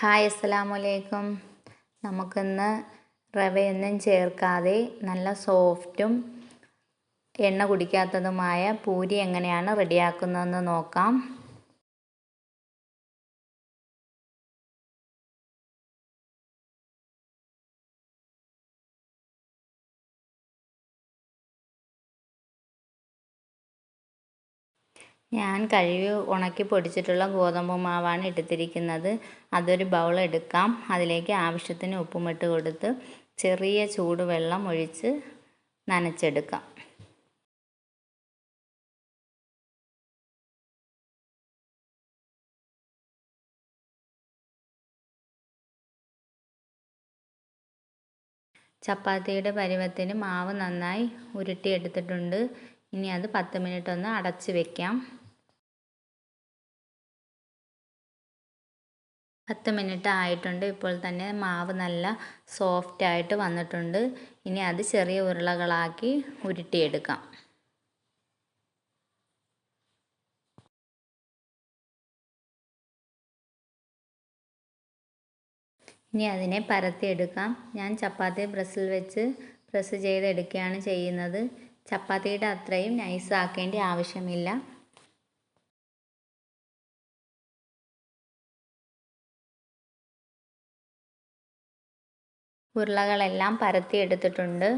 Hi അസ്സലാമു അലൈക്കും. നമുക്കിന്ന് റവയൊന്നും ചേർക്കാതെ നല്ല സോഫ്റ്റും എണ്ണ കുടിക്കാത്തതുമായ പൂരി എങ്ങനെയാണ് റെഡിയാക്കുന്നതെന്ന് നോക്കാം. ഞാൻ കഴുകി ഉണക്കി പൊടിച്ചിട്ടുള്ള ഗോതമ്പ് മാവാണ് എടുത്തിരിക്കുന്നത്. അതൊരു ബൗൾ എടുക്കാം. അതിലേക്ക് ആവശ്യത്തിന് ഉപ്പുമിട്ട് കൊടുത്ത് ചെറിയ ചൂടുവെള്ളം ഒഴിച്ച് നനച്ചെടുക്കാം. ചപ്പാത്തിയുടെ പരുവത്തിന് മാവ് നന്നായി ഉരുട്ടിയെടുത്തിട്ടുണ്ട്. ഇനി അത് 10 മിനിറ്റ് ഒന്ന് അടച്ച് വെക്കാം. 10 മിനിറ്റ് ആയിട്ടുണ്ട്. ഇപ്പോൾ തന്നെ മാവ് നല്ല സോഫ്റ്റ് ആയിട്ട് വന്നിട്ടുണ്ട്. ഇനി അത് ചെറിയ ഉരുളകളാക്കി ഉരുട്ടിയെടുക്കാം. ഇനി അതിനെ പരത്തിയെടുക്കാം. ഞാൻ ചപ്പാത്തി പ്രസ്സിൽ വെച്ച് പ്രസ് ചെയ്തെടുക്കുകയാണ് ചെയ്യുന്നത്. ചപ്പാത്തിയുടെ അത്രയും നൈസ് ആക്കേണ്ട ആവശ്യമില്ല. ഉരുളകളെല്ലാം പരത്തിയെടുത്തിട്ടുണ്ട്.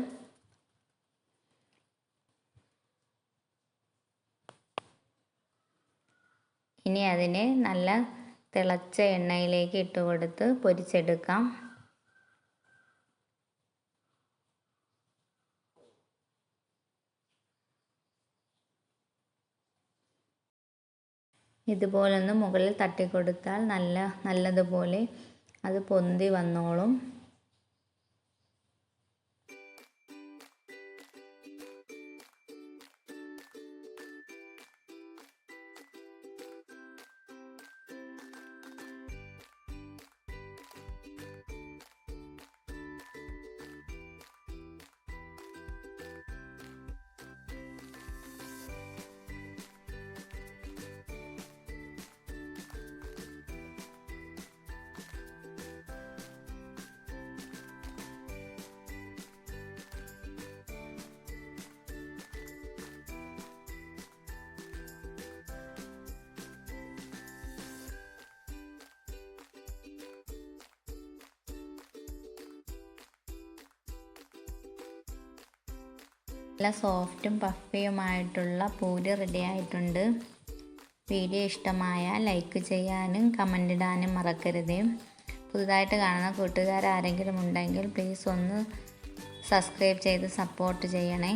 ഇനി അതിനെ നല്ല തിളച്ച എണ്ണയിലേക്ക് ഇട്ട് കൊടുത്ത് പൊരിച്ചെടുക്കാം. ഇതുപോലൊന്ന് മുകളിൽ തട്ടിക്കൊടുത്താൽ നല്ലതുപോലെ അത് പൊന്തി വന്നോളും. നല്ല സോഫ്റ്റും പഫിയുമായിട്ടുള്ള പൂരി റെഡി ആയിട്ടുണ്ട്. വീഡിയോ ഇഷ്ടമായാൽ ലൈക്ക് ചെയ്യാനും കമൻ്റ് ഇടാനും മറക്കരുത്. പുതുതായിട്ട് കാണുന്ന കൂട്ടുകാർ ആരെങ്കിലും ഉണ്ടെങ്കിൽ പ്ലീസ് ഒന്ന് സബ്സ്ക്രൈബ് ചെയ്ത് സപ്പോർട്ട് ചെയ്യണേ.